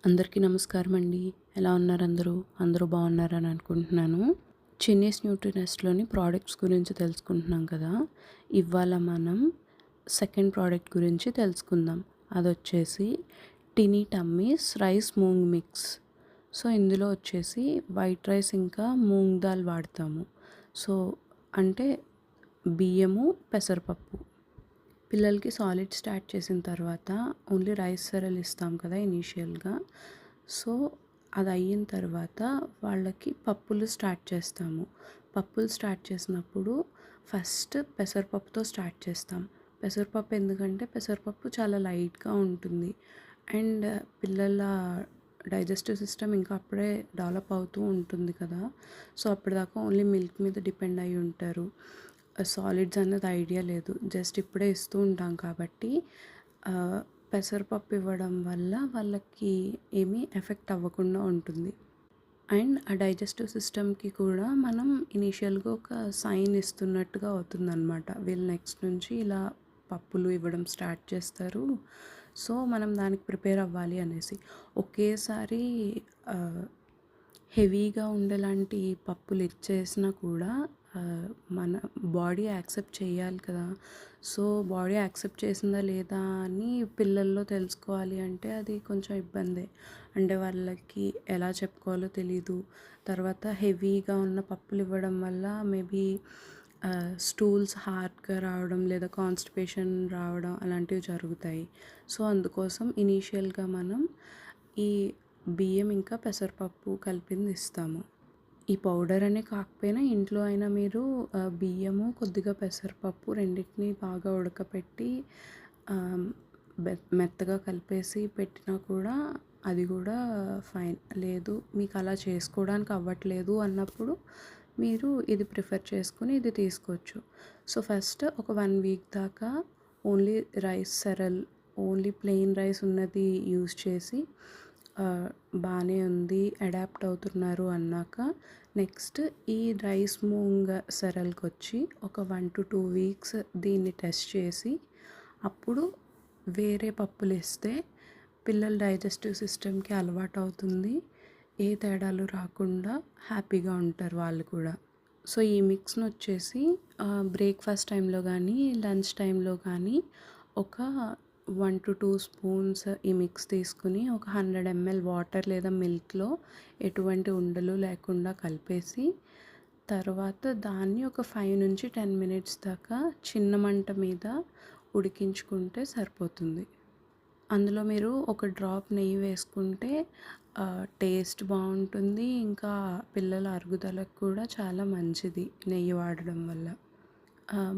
అందరికీ నమస్కారం అండి. ఎలా ఉన్నారు అందరూ? అందరూ బాగున్నారని అనుకుంటున్నాను. చిన్నీస్ న్యూట్రినెస్ట్‌లోని ప్రోడక్ట్స్ గురించి తెలుసుకుంటున్నాం కదా! ఇవాళ మనం సెకండ్ ప్రోడక్ట్ గురించి తెలుసుకుందాం. అదొచ్చేసి tiny tummies rice moong mix. So, ఇందులో వచ్చేసి వైట్ రైస్ ఇంకా మూంగ్ దాల్ వాడతాము. సో, అంటే బియ్యము, పెసరపప్పు. పిల్లలకి సాలిడ్ స్టార్ట్ చేసిన తర్వాత ఓన్లీ రైస్ సెరల్ ఇస్తాం కదా ఇనీషియల్గా. సో అది అయిన తర్వాత వాళ్ళకి పప్పులు స్టార్ట్ చేస్తాము. పప్పులు స్టార్ట్ చేసినప్పుడు ఫస్ట్ పెసరపప్పుతో స్టార్ట్ చేస్తాం. పెసరపప్పు ఎందుకంటే పెసరపప్పు చాలా లైట్గా ఉంటుంది అండ్ పిల్లల డైజెస్టివ్ సిస్టమ్ ఇంకా అప్పుడే డెవలప్ అవుతూ ఉంటుంది కదా. సో అప్పటిదాకా ఓన్లీ మిల్క్ మీద డిపెండ్ అయి ఉంటారు. సాలిడ్స్ అన్నది ఐడియా లేదు, జస్ట్ ఇప్పుడే ఇస్తూ ఉంటాం కాబట్టి పెసరపప్పు ఇవ్వడం వల్ల వాళ్ళకి ఏమీ ఎఫెక్ట్ అవ్వకుండా ఉంటుంది. అండ్ ఆ డైజెస్టివ్ సిస్టమ్కి కూడా మనం ఇనీషియల్గా ఒక సైన్ ఇస్తున్నట్టుగా అవుతుందన్నమాట. వీళ్ళు నెక్స్ట్ నుంచి ఇలా పప్పులు ఇవ్వడం స్టార్ట్ చేస్తారు, సో మనం దానికి ప్రిపేర్ అవ్వాలి అనేసి. ఒకేసారి హెవీగా ఉండేలాంటి పప్పులు ఇచ్చేసినా కూడా మన బాడీ యాక్సెప్ట్ చేయాలి కదా. సో బాడీ యాక్సెప్ట్ చేసిందా లేదా అని పిల్లల్లో తెలుసుకోవాలి అంటే అది కొంచెం ఇబ్బందే. అంటే వాళ్ళకి ఎలా చెప్పుకోవాలో తెలీదు. తర్వాత హెవీగా ఉన్న పప్పులు ఇవ్వడం వల్ల మేబీ స్టూల్స్ హార్డ్గా రావడం లేదా కాన్స్టిపేషన్ రావడం అలాంటివి జరుగుతాయి. సో అందుకోసం ఇనీషియల్గా మనం ఈ బియ్యం ఇంకా పెసరపప్పు కలిపింది ఇస్తాము. ఈ పౌడర్ అనే కాకపోయినా ఇంట్లో అయినా మీరు బియ్యము కొద్దిగా పెసరపప్పు రెండింటిని బాగా ఉడకపెట్టి మెత్తగా కలిపేసి పెట్టినా కూడా అది కూడా ఫైన్. లేదు మీకు అలా చేసుకోవడానికి అవ్వట్లేదు అన్నప్పుడు మీరు ఇది ప్రిఫర్ చేసుకుని ఇది తీసుకోవచ్చు. సో ఫస్ట్ ఒక 1 వీక్ దాకా only rice cereal, only plain rice ఉన్నది యూజ్ చేసి బాగానే ఉంది, అడాప్ట్ అవుతున్నారు అన్నాక నెక్స్ట్ ఈ రైస్ మూంగ్ సెరల్కి వచ్చి ఒక 1 to 2 వీక్స్ దీన్ని టెస్ట్ చేసి అప్పుడు వేరే పప్పులు ఇస్తే పిల్లల డైజెస్టివ్ సిస్టమ్కి అలవాటు అవుతుంది. ఏ తేడాలు రాకుండా హ్యాపీగా ఉంటారు వాళ్ళు కూడా. సో ఈ మిక్స్ని వచ్చేసి బ్రేక్ఫాస్ట్ టైంలో కానీ లంచ్ టైంలో కానీ ఒక 1 to 2 స్పూన్స్ ఈ మిక్స్ తీసుకుని ఒక 100 ml వాటర్ లేదా మిల్క్లో ఎటువంటి ఉండలు లేకుండా కలిపేసి తర్వాత దాన్ని ఒక 5 నుంచి 10 మినిట్స్ దాకా చిన్న మంట మీద ఉడికించుకుంటే సరిపోతుంది. అందులో మీరు ఒక డ్రాప్ నెయ్యి వేసుకుంటే టేస్ట్ బాగుంటుంది, ఇంకా పిల్లల అరుగుదలకు కూడా చాలా మంచిది నెయ్యి వాడడం వల్ల.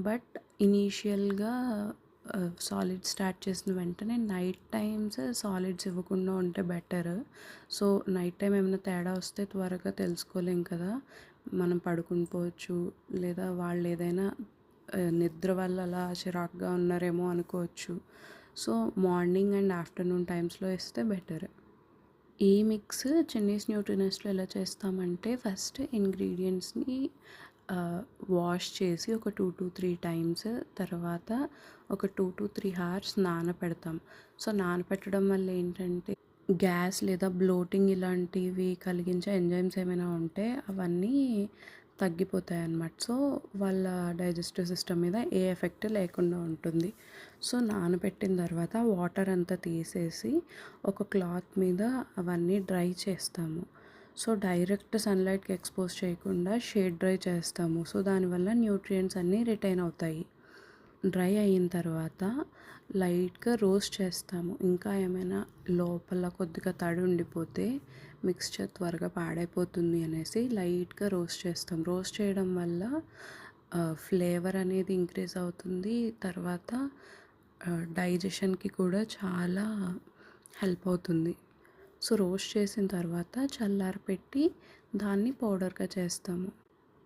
బట్ ఇనీషియల్గా సాలిడ్ స్టార్ట్ చేసిన వెంటనే నైట్ టైమ్స్ సాలిడ్స్ ఇవ్వకుండా ఉంటే బెటర్. సో నైట్ టైం ఏమైనా తేడా వస్తే త్వరగా తెలుసుకోలేం కదా, మనం పడుకుని పోవచ్చు లేదా వాళ్ళు ఏదైనా నిద్ర వల్ల అలా చిరాకుగా ఉన్నారేమో అనుకోవచ్చు. సో మార్నింగ్ అండ్ ఆఫ్టర్నూన్ టైమ్స్లో ఇస్తే బెటర్. ఈ మిక్స్ చిన్నీస్ న్యూట్రినెస్ట్లో ఎలా చేస్తామంటే ఫస్ట్ ఇంగ్రీడియంట్స్ని వాష్ చేసి ఒక 2 to 3 టైమ్స్ తర్వాత ఒక 2 to 3 అవర్స్ నానపెడతాం. సో నానపెట్టడం వల్ల ఏంటంటే గ్యాస్ లేదా బ్లోటింగ్ ఇలాంటివి కలిగించే ఎంజైమ్స్ ఏమైనా ఉంటే అవన్నీ తగ్గిపోతాయి అన్నమాట. సో వాళ్ళ డైజెస్టివ్ సిస్టమ్ మీద ఏ ఎఫెక్ట్ లేకుండా ఉంటుంది. సో నానబెట్టిన తర్వాత వాటర్ అంతా తీసేసి ఒక క్లాత్ మీద అవన్నీ డ్రై చేస్తాము. సో డైరెక్ట్ సన్లైట్కి ఎక్స్పోజ్ చేయకుండా షేడ్ డ్రై చేస్తాము. సో దానివల్ల న్యూట్రియంట్స్ అన్నీ రిటైన్ అవుతాయి. డ్రై అయిన తర్వాత లైట్గా రోస్ట్ చేస్తాము. ఇంకా ఏమైనా లోపల కొద్దిగా తడి ఉండిపోతే మిక్స్చర్ త్వరగా పాడైపోతుంది అనేసి లైట్గా రోస్ట్ చేస్తాం. రోస్ట్ చేయడం వల్ల ఫ్లేవర్ అనేది ఇంక్రీజ్ అవుతుంది. తర్వాత డైజెషన్కి కూడా చాలా హెల్ప్ అవుతుంది. సో రోస్ట్ చేసిన తర్వాత చల్లారపెట్టి దాన్ని పౌడర్గా చేస్తాము.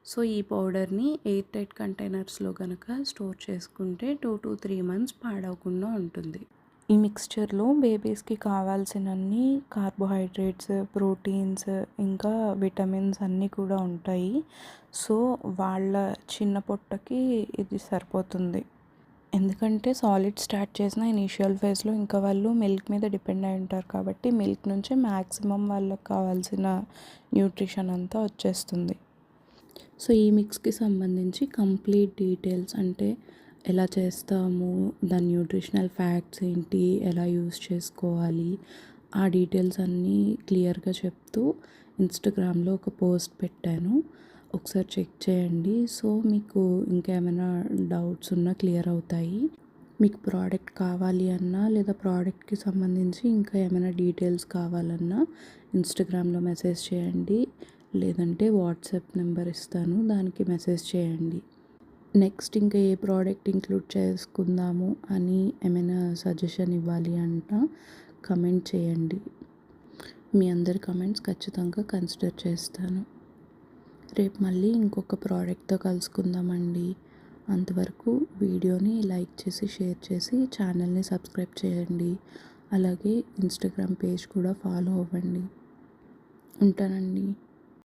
సో ఈ పౌడర్ని ఎయిర్ టైట్ కంటైనర్స్లో కనుక స్టోర్ చేసుకుంటే 2 to 3 మంత్స్ పాడవకుండా ఉంటుంది. ఈ మిక్స్చర్లో బేబీస్కి కావాల్సినన్ని కార్బోహైడ్రేట్స్, ప్రోటీన్స్, ఇంకా విటమిన్స్ అన్నీ కూడా ఉంటాయి. సో వాళ్ళ చిన్న పొట్టకి ఇది సరిపోతుంది. ఎందుకంటే సాలిడ్ స్టార్ట్ చేసిన ఇనీషియల్ ఫేజ్లో ఇంకా వాళ్ళు మిల్క్ మీద డిపెండ్ అయి ఉంటారు కాబట్టి మిల్క్ నుంచే మ్యాక్సిమం వాళ్ళకి కావాల్సిన న్యూట్రిషన్ అంతా వచ్చేస్తుంది. సో ఈ మిక్స్కి సంబంధించి కంప్లీట్ డీటెయిల్స్ అంటే ఎలా చేస్తాము, దాని న్యూట్రిషనల్ ఫ్యాక్ట్స్ ఏంటి, ఎలా యూస్ చేసుకోవాలి, ఆ డీటెయిల్స్ అన్నీ క్లియర్గా చెప్తూ ఇన్స్టాగ్రామ్లో ఒక పోస్ట్ పెట్టాను, ఒకసారి చెక్ చేయండి. సో మీకు ఇంకేమైనా డౌట్స్ ఉన్నా క్లియర్ అవుతాయి. మీకు ప్రోడక్ట్ కావాలి అన్నా లేదా ప్రోడక్ట్కి సంబంధించి ఇంకా ఏమైనా డీటెయిల్స్ కావాలన్నా ఇన్స్టాగ్రామ్లో మెసేజ్ చేయండి, లేదంటే వాట్సాప్ నెంబర్ ఇస్తాను, దానికి మెసేజ్ చేయండి. నెక్స్ట్ ఇంకా ఏ ప్రోడక్ట్ ఇంక్లూడ్ చేసుకుందాము అని ఏమైనా సజెషన్ ఇవ్వాలి అంటా కమెంట్ చేయండి. మీ అందరి కమెంట్స్ ఖచ్చితంగా కన్సిడర్ చేస్తాను. రేపు మళ్ళీ ఇంకొక ప్రోడక్ట్తో కలుసుకుందామండి. అంతవరకు వీడియోని లైక్ చేసి షేర్ చేసి ఛానల్ని సబ్స్క్రైబ్ చేయండి. అలాగే ఇన్స్టాగ్రామ్ పేజ్ కూడా ఫాలో అవ్వండి. ఉంటానండి.